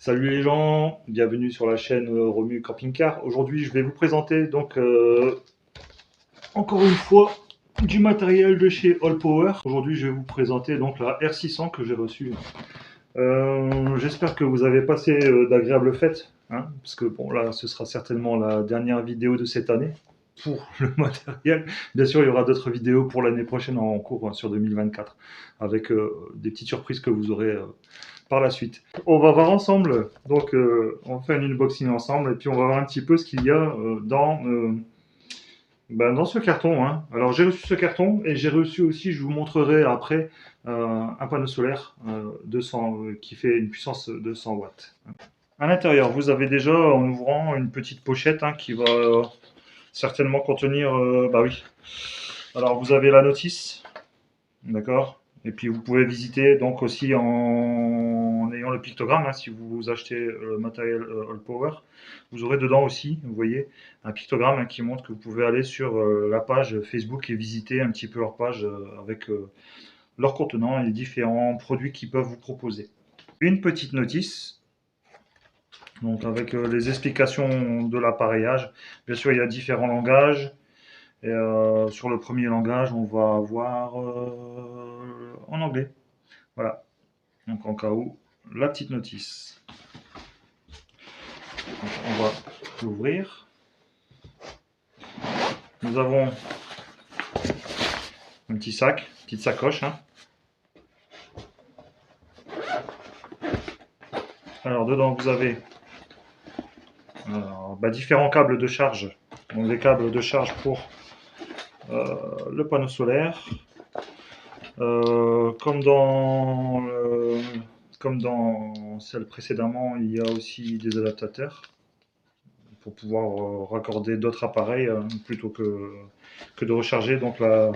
Salut les gens, bienvenue sur la chaîne Romu Camping Car. Aujourd'hui, je vais vous présenter donc encore une fois du matériel de chez All Power. Aujourd'hui, je vais vous présenter donc la R600 que j'ai reçue. J'espère que vous avez passé d'agréables fêtes, hein, parce que bon là, ce sera certainement la dernière vidéo de cette année pour le matériel. Bien sûr, il y aura d'autres vidéos pour l'année prochaine en cours sur 2024 avec des petites surprises que vous aurez par la suite. On va voir ensemble, donc on fait un unboxing ensemble et puis on va voir un petit peu ce qu'il y a dans ce carton. Hein. Alors j'ai reçu ce carton et j'ai reçu aussi, je vous montrerai après, un panneau solaire 200, qui fait une puissance de 100 watts. À l'intérieur, vous avez déjà en ouvrant une petite pochette qui va certainement contenir, bah oui. Alors vous avez la notice, d'accord. Et puis vous pouvez visiter donc aussi en ayant le pictogramme, si vous achetez le matériel All Power, vous aurez dedans aussi, vous voyez, un pictogramme qui montre que vous pouvez aller sur la page Facebook et visiter un petit peu leur page avec leur contenant et les différents produits qu'ils peuvent vous proposer. Une petite notice, donc avec les explications de l'appareillage. Bien sûr, il y a différents langages. Et sur le premier langage, on va avoir en anglais. Voilà. Donc en cas où, la petite notice. Donc, on va l'ouvrir. Nous avons un petit sac, petite sacoche. Alors dedans, vous avez différents câbles de charge. Donc des câbles de charge pour le panneau solaire. Comme dans celle précédemment, il y a aussi des adaptateurs pour pouvoir raccorder d'autres appareils plutôt que de recharger donc la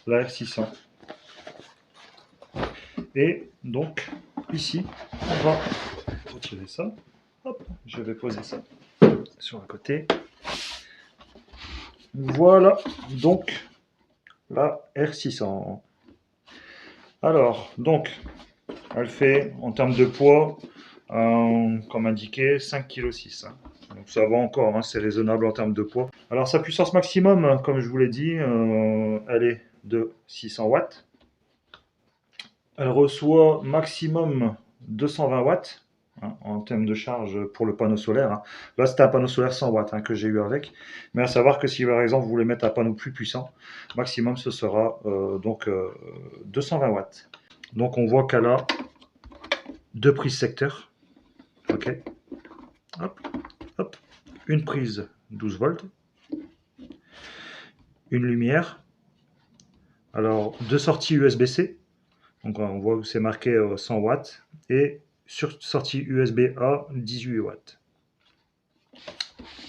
R600. Et donc ici, on va retirer ça. Hop, je vais poser ça sur le côté. Voilà donc la R600. Alors, donc, elle fait en termes de poids, comme indiqué, 5,6 kg. Donc ça va encore, c'est raisonnable en termes de poids. Alors sa puissance maximum, comme je vous l'ai dit, elle est de 600 watts. Elle reçoit maximum 220 watts en termes de charge pour le panneau solaire. Là, c'était un panneau solaire 100 watts que j'ai eu avec. Mais à savoir que si par exemple vous voulez mettre un panneau plus puissant, maximum ce sera 220 watts. Donc on voit qu'elle a deux prises secteurs. Ok. Hop, hop. Une prise 12 volts. Une lumière. Alors deux sorties USB-C. Donc on voit que c'est marqué 100 watts. Et sur sortie USB-A 18 watts.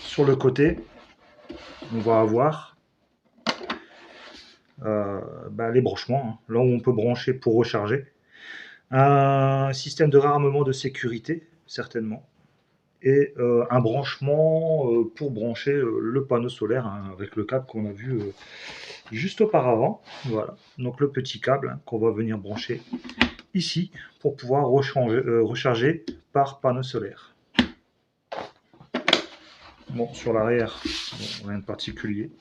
Sur le côté, on va avoir les branchements, là où on peut brancher pour recharger. Un système de réarmement de sécurité, certainement. Et un branchement pour brancher le panneau solaire avec le câble qu'on a vu juste auparavant. Voilà, donc le petit câble qu'on va venir brancher ici pour pouvoir recharger par panneau solaire. Bon, sur l'arrière, bon, rien de particulier.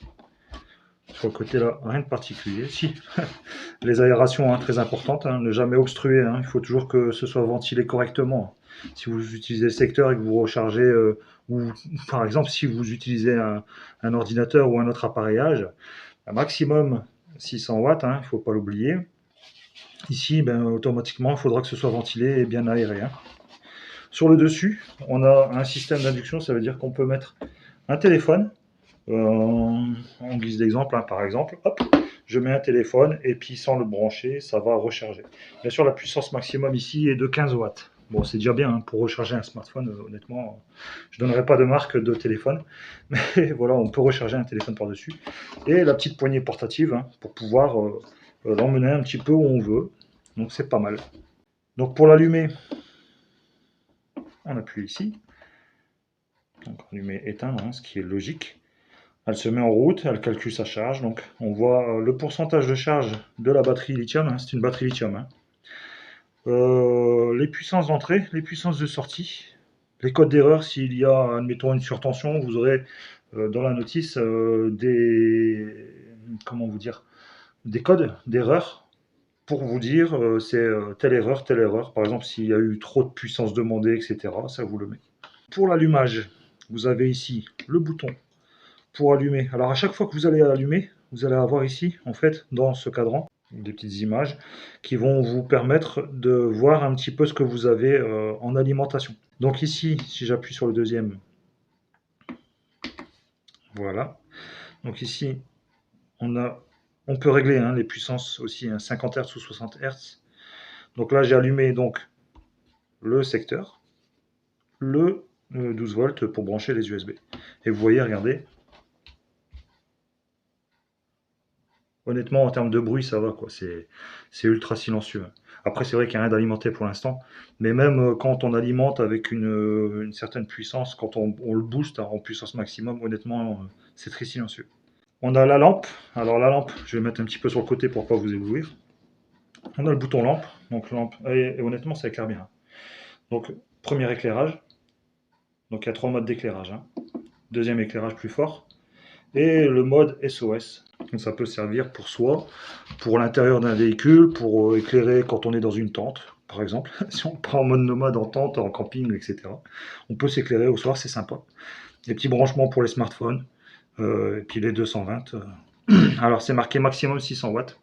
Sur le côté là, rien de particulier. Si, les aérations très importantes, ne jamais obstruer, il faut toujours que ce soit ventilé correctement. Si vous utilisez le secteur et que vous rechargez, ou par exemple si vous utilisez un ordinateur ou un autre appareillage, un maximum 600 watts, il ne faut pas l'oublier. Ici, automatiquement, il faudra que ce soit ventilé et bien aéré. Sur le dessus, on a un système d'induction, ça veut dire qu'on peut mettre un téléphone, en guise d'exemple, par exemple, hop, je mets un téléphone et puis sans le brancher, ça va recharger. Bien sûr, la puissance maximum ici est de 15 watts. Bon, c'est déjà bien pour recharger un smartphone, honnêtement. Je ne donnerai pas de marque de téléphone, mais voilà, on peut recharger un téléphone par-dessus. Et la petite poignée portative pour pouvoir l'emmener un petit peu où on veut. Donc c'est pas mal. Donc pour l'allumer, on appuie ici. Donc allumer, éteindre, ce qui est logique. Elle se met en route, elle calcule sa charge. Donc on voit le pourcentage de charge de la batterie lithium. C'est une batterie lithium. Les puissances d'entrée, les puissances de sortie. Les codes d'erreur, s'il y a, admettons, une surtension, vous aurez dans la notice comment vous dire, des codes d'erreur pour vous dire c'est telle erreur, telle erreur. Par exemple, s'il y a eu trop de puissance demandée, etc., ça vous le met. Pour l'allumage, vous avez ici le bouton pour allumer. Alors à chaque fois que vous allez allumer, vous allez avoir ici, en fait, dans ce cadran, des petites images qui vont vous permettre de voir un petit peu ce que vous avez en alimentation. Donc ici, si j'appuie sur le deuxième, voilà. Donc ici, on peut régler hein, les puissances aussi, hein, 50 Hz ou 60 Hz. Donc là, j'ai allumé donc le secteur, le 12 volts pour brancher les USB. Et vous voyez, regardez, honnêtement, en termes de bruit, ça va, quoi. C'est ultra silencieux. Après, c'est vrai qu'il n'y a rien d'alimenté pour l'instant, mais même quand on alimente avec une certaine puissance, quand on le booste en puissance maximum, honnêtement, c'est très silencieux. On a la lampe. Alors la lampe, je vais mettre un petit peu sur le côté pour pas vous éblouir. On a le bouton lampe, donc lampe, et honnêtement, ça éclaire bien. Donc, premier éclairage. Donc, il y a 3 modes d'éclairage. Hein. Deuxième éclairage plus fort. Et le mode SOS. Donc, ça peut servir pour soi, pour l'intérieur d'un véhicule, pour éclairer quand on est dans une tente, par exemple. Si on part en mode nomade en tente, en camping, etc. On peut s'éclairer au soir, c'est sympa. Des petits branchements pour les smartphones. Et puis les 220. Alors, c'est marqué maximum 600 watts.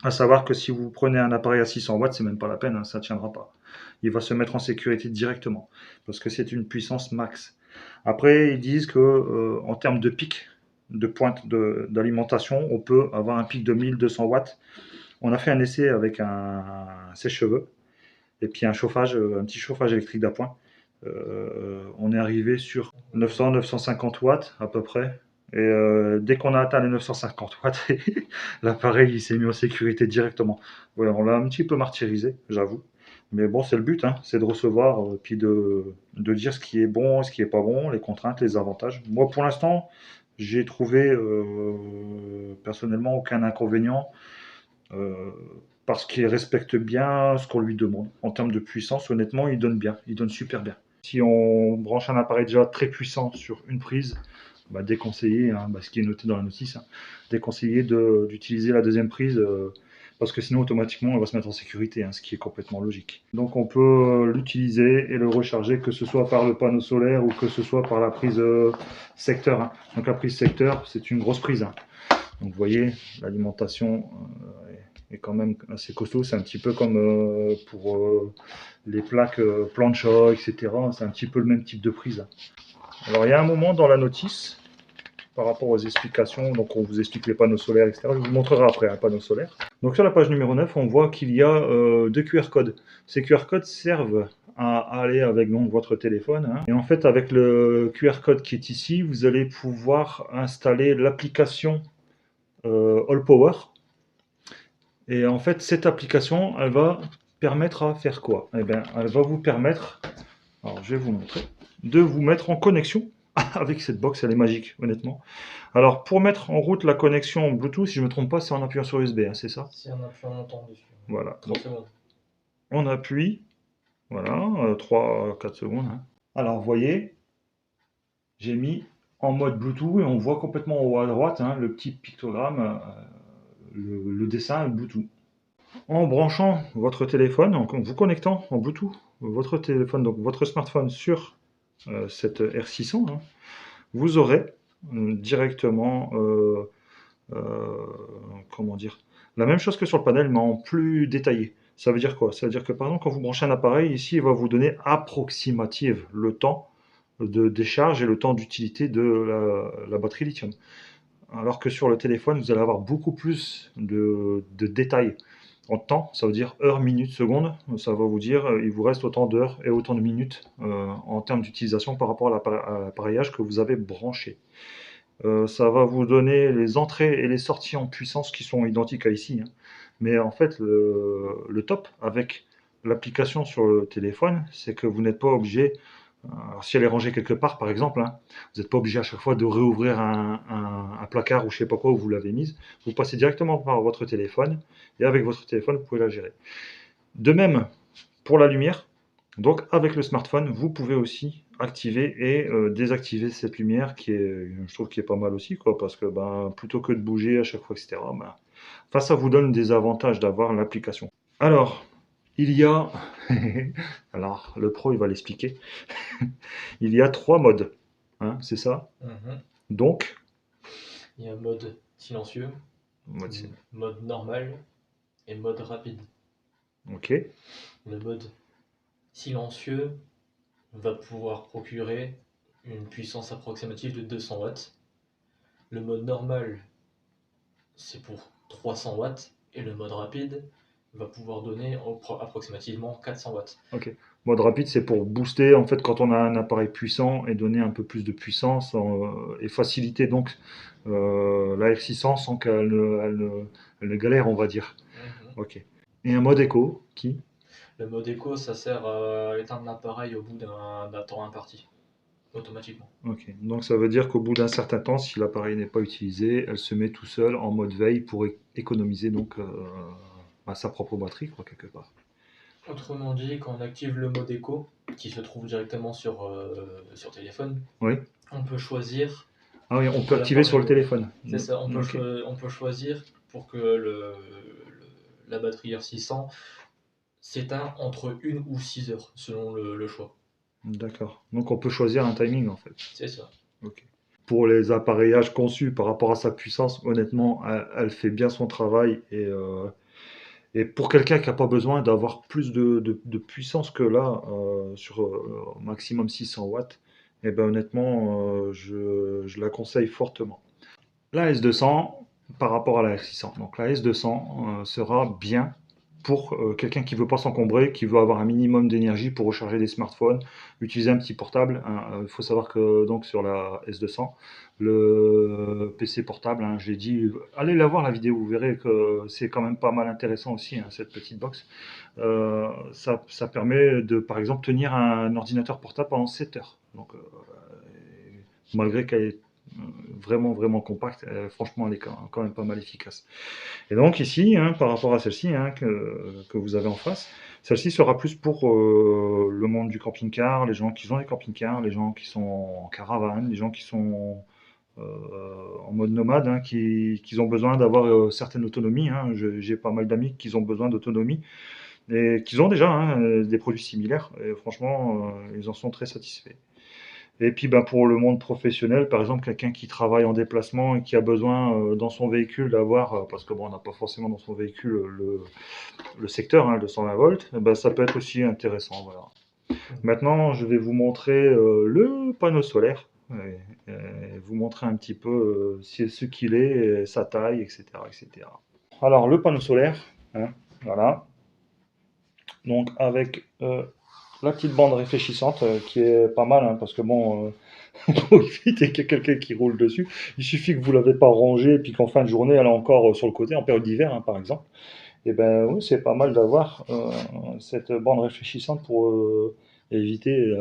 À savoir que si vous prenez un appareil à 600 watts, c'est même pas la peine, hein, ça ne tiendra pas. Il va se mettre en sécurité directement, parce que c'est une puissance max. Après, ils disent que en termes de pic, de pointe d'alimentation, on peut avoir un pic de 1200 watts. On a fait un essai avec un sèche-cheveux, et puis un chauffage, un petit chauffage électrique d'appoint. On est arrivé sur 900-950 watts à peu près. Et dès qu'on a atteint les 950 watts, l'appareil il s'est mis en sécurité directement. Ouais, on l'a un petit peu martyrisé, j'avoue. Mais bon, c'est le but, hein, c'est de recevoir, puis de dire ce qui est bon, ce qui est pas bon, les contraintes, les avantages. Moi, pour l'instant, j'ai trouvé personnellement aucun inconvénient euh, parce qu'il respecte bien ce qu'on lui demande. En termes de puissance, honnêtement, il donne bien, il donne super bien. Si on branche un appareil déjà très puissant sur une prise, bah, déconseillé, hein, bah, ce qui est noté dans la notice, hein, déconseillé d'utiliser la deuxième prise parce que sinon automatiquement elle va se mettre en sécurité, hein, ce qui est complètement logique. Donc on peut l'utiliser et le recharger que ce soit par le panneau solaire ou que ce soit par la prise secteur. Hein. Donc la prise secteur, c'est une grosse prise. Hein. Donc vous voyez, l'alimentation est quand même assez costaud. C'est un petit peu comme pour les plaques plancha, etc. C'est un petit peu le même type de prise. Hein. Alors il y a un moment dans la notice, par rapport aux explications, donc on vous explique les panneaux solaires, etc. Je vous montrerai après un panneau solaire. Donc sur la page numéro 9, on voit qu'il y a 2 QR codes. Ces QR codes servent à aller avec donc, votre téléphone. Hein. Et en fait, avec le QR code qui est ici, vous allez pouvoir installer l'application All Power. Et en fait, cette application, elle va permettre à faire quoi? Eh bien, elle va vous permettre, alors je vais vous montrer, de vous mettre en connexion avec cette box, elle est magique, honnêtement. Alors, pour mettre en route la connexion Bluetooth, si je ne me trompe pas, c'est en appuyant sur USB, hein, c'est ça? C'est en appuyant longtemps dessus. Voilà. 30 secondes. On appuie, voilà, 3-4 secondes. Hein. Alors, vous voyez, j'ai mis en mode Bluetooth et on voit complètement en haut à droite hein, le petit pictogramme, le dessin Bluetooth. En branchant votre téléphone, en vous connectant en Bluetooth votre téléphone, donc votre smartphone sur cette R600, hein, vous aurez directement, comment dire, la même chose que sur le panel, mais en plus détaillé. Ça veut dire quoi? Ça veut dire que par exemple, quand vous branchez un appareil, ici, il va vous donner approximative le temps de décharge et le temps d'utilité de la batterie lithium. Alors que sur le téléphone, vous allez avoir beaucoup plus de détails. En temps, ça veut dire heure, minute, seconde. Ça va vous dire il vous reste autant d'heures et autant de minutes en termes d'utilisation par rapport à l'appareillage que vous avez branché. Ça va vous donner les entrées et les sorties en puissance qui sont identiques à ici. Hein. Mais en fait, le top avec l'application sur le téléphone, c'est que vous n'êtes pas obligé, alors si elle est rangée quelque part par exemple, hein, vous n'êtes pas obligé à chaque fois de réouvrir un placard ou je sais pas quoi où vous l'avez mise. Vous passez directement par votre téléphone et avec votre téléphone, vous pouvez la gérer. De même, pour la lumière, Donc avec le smartphone, vous pouvez aussi activer et désactiver cette lumière qui est, je trouve qui est pas mal aussi, quoi, parce que ben, plutôt que de bouger à chaque fois, etc., ben, enfin, ça vous donne des avantages d'avoir l'application. Alors, il y a, alors le pro il va l'expliquer, il y a 3 modes, hein, c'est ça? Mhm. Donc, Il y a mode silencieux, mode c'est- mode normal et mode rapide. ok, Le mode silencieux va pouvoir procurer une puissance approximative de 200 watts. Le mode normal, c'est pour 300 watts. Et le mode rapide va pouvoir donner approximativement 400 watts. ok. Mode rapide, c'est pour booster en fait quand on a un appareil puissant et donner un peu plus de puissance et faciliter donc la R600 sans qu'elle elle ne galère, on va dire. Mhm. Ok. Et un mode écho qui? Le mode écho, ça sert à éteindre l'appareil au bout d'un temps imparti, automatiquement. Ok. Donc ça veut dire qu'au bout d'un certain temps, si l'appareil n'est pas utilisé, elle se met tout seul en mode veille pour économiser donc bah, sa propre batterie, quoi, quelque part. Autrement dit, quand on active le mode écho, qui se trouve directement sur téléphone, Oui. on peut choisir Ah oui, on peut que activer sur le l'appareil. téléphone. C'est ça, Ok. on peut choisir pour que la batterie R600 s'éteint entre 1 ou 6 heures, selon le choix. D'accord. Donc on peut choisir un timing en fait. C'est ça. Ok. Pour les appareillages conçus par rapport à sa puissance, honnêtement, elle fait bien son travail. Et pour quelqu'un qui n'a pas besoin d'avoir plus de puissance que là, sur au maximum 600 watts, eh ben, honnêtement, je la conseille fortement. La S200 par rapport à la R600. Donc la S200 sera bien pour quelqu'un qui veut pas s'encombrer, qui veut avoir un minimum d'énergie pour recharger des smartphones, utiliser un petit portable, hein. Il faut savoir que donc sur la S200, le PC portable, hein, j'ai dit, allez la voir la vidéo, vous verrez que c'est quand même pas mal intéressant aussi, hein, cette petite box. Ça permet de, par exemple, tenir un ordinateur portable pendant 7 heures. Donc, malgré qu'elle est vraiment vraiment compacte, franchement elle est quand même pas mal efficace. Et donc ici, hein, par rapport à celle-ci hein, que vous avez en face, celle-ci sera plus pour le monde du camping-car, les gens qui ont des camping-cars, les gens qui sont en caravane, les gens qui sont en mode nomade, hein, qui ont besoin d'avoir certaine autonomie. Hein. J'ai pas mal d'amis qui ont besoin d'autonomie et qui ont déjà hein, des produits similaires. Et franchement, ils en sont très satisfaits. Et puis ben, pour le monde professionnel, par exemple, quelqu'un qui travaille en déplacement et qui a besoin dans son véhicule d'avoir, parce que bon, on n'a pas forcément dans son véhicule le secteur, hein, le 120 volts, eh ben, ça peut être aussi intéressant. Voilà. Maintenant, je vais vous montrer le panneau solaire, vous montrer un petit peu ce qu'il est, sa taille, etc., etc. Alors, le panneau solaire, hein, voilà. Donc, avec la petite bande réfléchissante qui est pas mal, hein, parce que bon, pour éviter qu'il y ait quelqu'un qui roule dessus, il suffit que vous ne l'avez pas rangé et puis qu'en fin de journée elle est encore sur le côté, en période d'hiver hein, par exemple. Et ben oui, c'est pas mal d'avoir cette bande réfléchissante pour éviter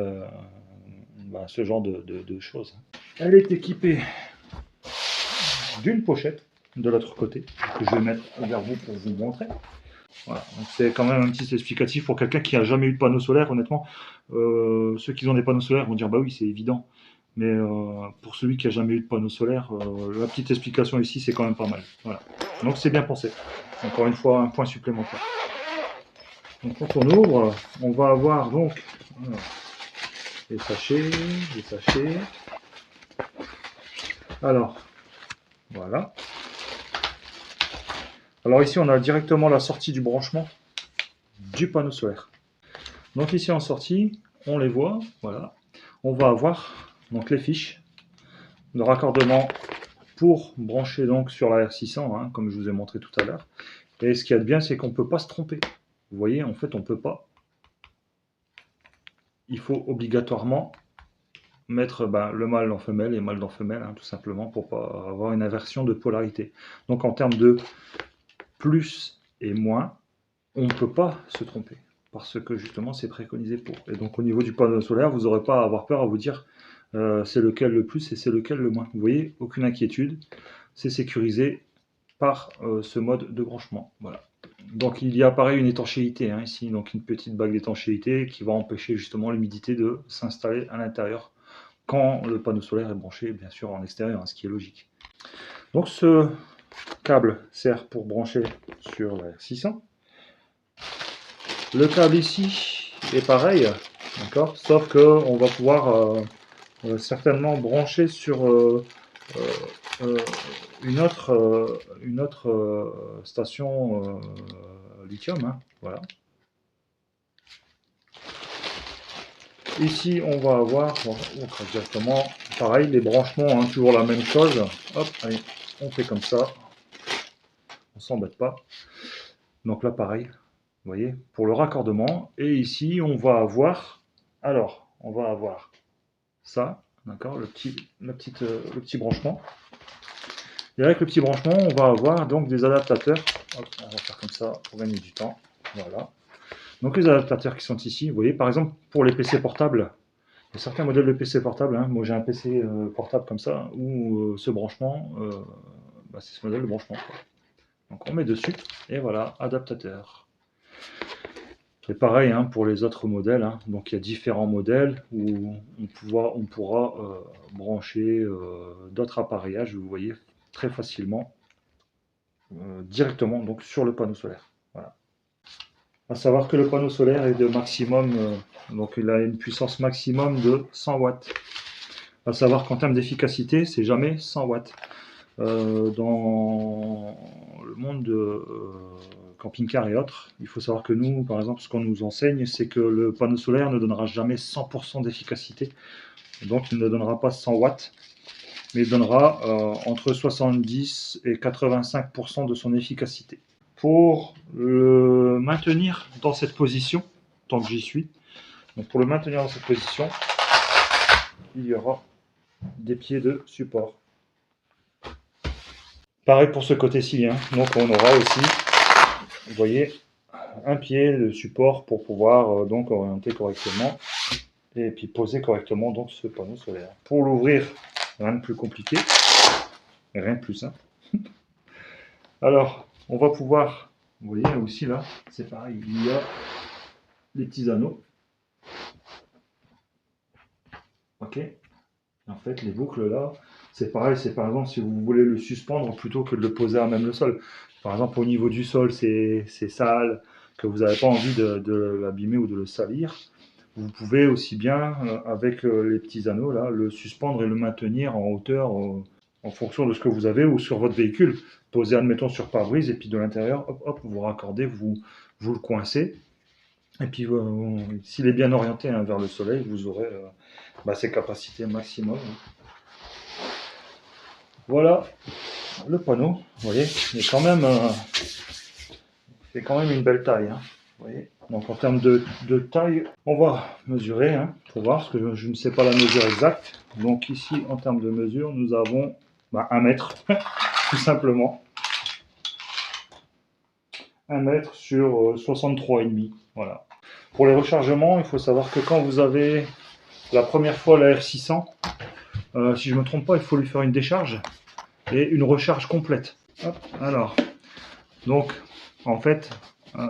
bah, ce genre de choses. Elle est équipée d'une pochette de l'autre côté, que je vais mettre vers vous pour vous montrer. Voilà. C'est quand même un petit explicatif pour quelqu'un qui n'a jamais eu de panneau solaire, honnêtement. Ceux qui ont des panneaux solaires vont dire bah oui, c'est évident. Mais pour celui qui n'a jamais eu de panneau solaire, la petite explication ici, c'est quand même pas mal. Voilà. Donc c'est bien pensé. Encore une fois, un point supplémentaire. Donc quand on ouvre, on va avoir donc voilà, les sachets, les sachets. Alors, voilà. Alors ici, on a directement la sortie du branchement du panneau solaire. Donc ici en sortie, on les voit, voilà. On va avoir donc les fiches de raccordement pour brancher donc sur la R600, hein, comme je vous ai montré tout à l'heure. Et ce qu'il y a de bien, c'est qu'on ne peut pas se tromper. Vous voyez, en fait, on ne peut pas. Il faut obligatoirement mettre le mâle dans femelle et mâle dans femelle, hein, tout simplement, pour pas avoir une inversion de polarité. Donc en termes de plus et moins, on ne peut pas se tromper. Parce que justement, c'est préconisé pour. Et donc au niveau du panneau solaire, vous n'aurez pas à avoir peur à vous dire c'est lequel le plus et c'est lequel le moins. Vous voyez, aucune inquiétude. C'est sécurisé par ce mode de branchement. Voilà. Donc il y a pareil une étanchéité hein, ici, donc une petite bague d'étanchéité qui va empêcher justement l'humidité de s'installer à l'intérieur quand le panneau solaire est branché bien sûr en extérieur, hein, ce qui est logique. Donc ce câble sert pour brancher sur la R600. Le câble ici est pareil, d'accord, sauf que on va pouvoir certainement brancher sur euh, une autre station lithium, hein, voilà. Ici, on va avoir exactement pareil, les branchements, hein, toujours la même chose. Hop, allez, on fait comme ça, on s'embête pas. Donc là, pareil, vous voyez, pour le raccordement. Et ici, on va avoir, alors, on va avoir ça, d'accord, le petit branchement. Et avec le petit branchement, on va avoir donc des adaptateurs. Hop, on va faire comme ça pour gagner du temps. Voilà. Donc les adaptateurs qui sont ici, vous voyez, par exemple, pour les PC portables, il y a certains modèles de PC portables, hein, moi j'ai un PC portable comme ça, où ce branchement, bah, c'est ce modèle de branchement. Donc on met dessus, et voilà, adaptateur. Et pareil hein, pour les autres modèles, hein. Donc il y a différents modèles où on pourra brancher d'autres appareillages, vous voyez, très facilement, directement donc, sur le panneau solaire. Voilà. À savoir que le panneau solaire est de maximum, donc il a une puissance maximum de 100 watts. À savoir qu'en termes d'efficacité, c'est jamais 100 watts. Dans le monde de camping-car et autres, il faut savoir que nous, par exemple, ce qu'on nous enseigne, c'est que le panneau solaire ne donnera jamais 100% d'efficacité. Donc il ne donnera pas 100 watts, mais il donnera entre 70 et 85% de son efficacité. Pour le maintenir dans cette position, tant que j'y suis, donc pour le maintenir dans cette position, il y aura des pieds de support. Pareil pour ce côté-ci, hein. Donc on aura aussi, vous voyez, un pied de support pour pouvoir donc orienter correctement et puis poser correctement donc ce panneau solaire. Pour l'ouvrir, rien de plus compliqué, rien de plus simple. Alors, on va pouvoir, vous voyez aussi là, c'est pareil, il y a les petits anneaux. Ok. En fait, les boucles là, c'est pareil, c'est par exemple si vous voulez le suspendre plutôt que de le poser à même le sol. Par exemple, au niveau du sol, c'est sale, que vous n'avez pas envie de l'abîmer ou de le salir. Vous pouvez aussi bien, avec les petits anneaux là, le suspendre et le maintenir en hauteur en fonction de ce que vous avez ou sur votre véhicule. Poser, admettons, sur pare-brise et puis de l'intérieur, hop, hop, vous raccordez, vous le coincez. Et puis, s'il est bien orienté hein, vers le soleil, vous aurez ses capacités maximum. Voilà le panneau. Vous voyez, il est quand même, c'est quand même une belle taille. Hein, vous voyez. Donc en termes de taille, on va mesurer hein, pour voir, parce que je ne sais pas la mesure exacte. Donc ici, en termes de mesure, nous avons 1 mètre, tout simplement. 1 mètre sur 63,5. Voilà. Pour les rechargements, il faut savoir que quand vous avez la première fois la R600, si je ne me trompe pas, il faut lui faire une décharge et une recharge complète. Hop, alors, donc, en fait,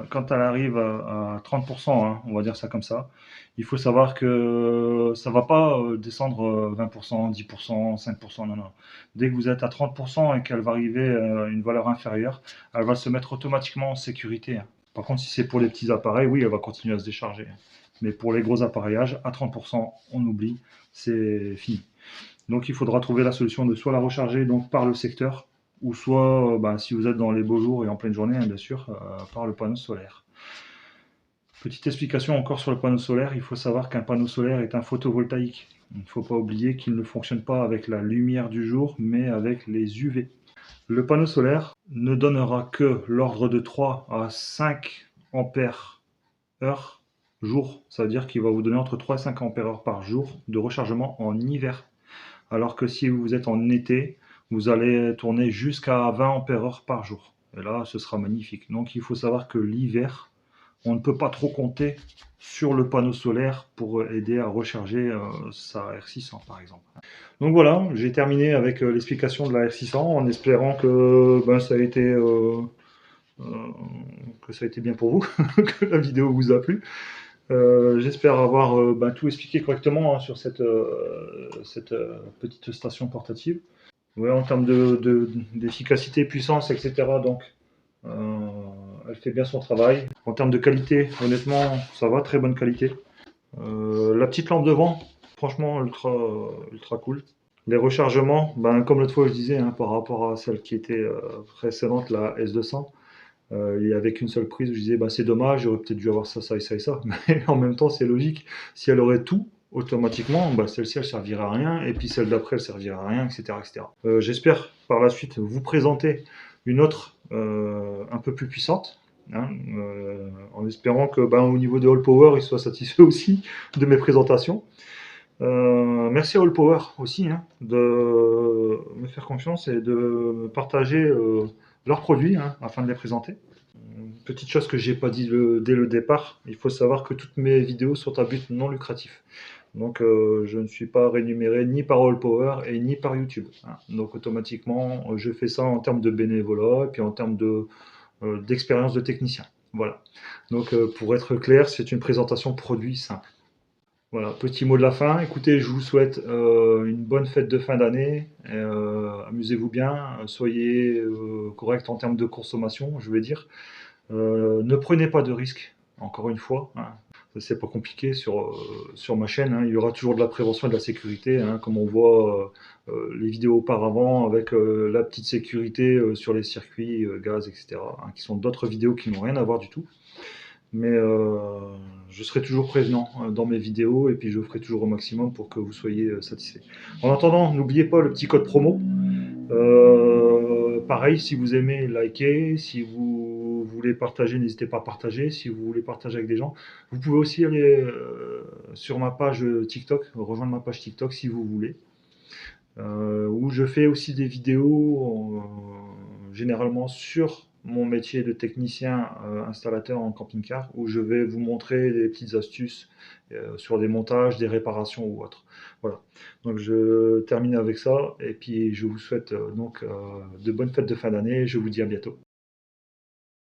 quand elle arrive à 30%, hein, on va dire ça comme ça, il faut savoir que ça ne va pas descendre 20%, 10%, 5%, non, non. Dès que vous êtes à 30% et qu'elle va arriver à une valeur inférieure, elle va se mettre automatiquement en sécurité. Hein. Par contre, si c'est pour les petits appareils, oui, elle va continuer à se décharger. Mais pour les gros appareillages, à 30%, on oublie, c'est fini. Donc il faudra trouver la solution de soit la recharger donc, par le secteur, ou soit, si vous êtes dans les beaux jours et en pleine journée, hein, bien sûr, par le panneau solaire. Petite explication encore sur le panneau solaire, il faut savoir qu'un panneau solaire est un photovoltaïque. Il ne faut pas oublier qu'il ne fonctionne pas avec la lumière du jour, mais avec les UV. Le panneau solaire ne donnera que l'ordre de 3 à 5 ampères heure jour. Ça veut dire qu'il va vous donner entre 3 et 5 ampères heure par jour de rechargement en hiver. Alors que si vous êtes en été, vous allez tourner jusqu'à 20 ampères heure par jour. Et là, ce sera magnifique. Donc il faut savoir que l'hiver, on ne peut pas trop compter sur le panneau solaire pour aider à recharger sa R600 par exemple. Donc voilà, j'ai terminé avec l'explication de la R600 en espérant que ça a été que ça a été bien pour vous, que la vidéo vous a plu. J'espère avoir tout expliqué correctement, hein, sur cette petite station portative. Ouais, en termes d'efficacité, puissance, etc. Donc, euh, elle fait bien son travail. En termes de qualité, honnêtement, ça va, très bonne qualité. La petite lampe devant, franchement, ultra cool. Les rechargements, comme l'autre fois je disais, hein, par rapport à celle qui était précédente, la S200, et avec une seule prise, je disais, c'est dommage, j'aurais peut-être dû avoir ça, ça et ça et ça. Mais en même temps, c'est logique. Si elle aurait tout, automatiquement, celle-ci, elle servirait à rien, et puis celle d'après, elle servirait à rien, etc. etc. J'espère par la suite vous présenter une autre un peu plus puissante, hein, en espérant que au niveau de All Power, ils soient satisfaits aussi de mes présentations. Merci à All Power aussi, hein, de me faire confiance et de partager leurs produits, hein, afin de les présenter. Petite chose que j'ai pas dit dès le départ, il faut savoir que toutes mes vidéos sont à but non lucratif. Donc je ne suis pas rémunéré ni par All Power et ni par YouTube, hein. Donc automatiquement, je fais ça en termes de bénévolat et puis en termes d'expérience de technicien. Voilà. Donc pour être clair, c'est une présentation produit simple. Voilà, petit mot de la fin. Écoutez, je vous souhaite une bonne fête de fin d'année. Amusez-vous bien, soyez correct en termes de consommation, je vais dire. Ne prenez pas de risques, encore une fois, hein. C'est pas compliqué sur ma chaîne, hein. Il y aura toujours de la prévention et de la sécurité, hein, comme on voit les vidéos auparavant avec la petite sécurité sur les circuits gaz, etc., hein, qui sont d'autres vidéos qui n'ont rien à voir du tout. Mais je serai toujours prévenant dans mes vidéos et puis je ferai toujours au maximum pour que vous soyez satisfaits. En attendant, n'oubliez pas le petit code promo. Pareil, si vous aimez, likez. Si vous voulez partager, n'hésitez pas à partager. Si vous voulez partager avec des gens, vous pouvez aussi aller sur ma page TikTok, rejoindre ma page TikTok si vous voulez. Où je fais aussi des vidéos généralement sur mon métier de technicien installateur en camping-car, où je vais vous montrer des petites astuces sur des montages, des réparations ou autres. Voilà. Donc je termine avec ça et puis je vous souhaite de bonnes fêtes de fin d'année. Je vous dis à bientôt.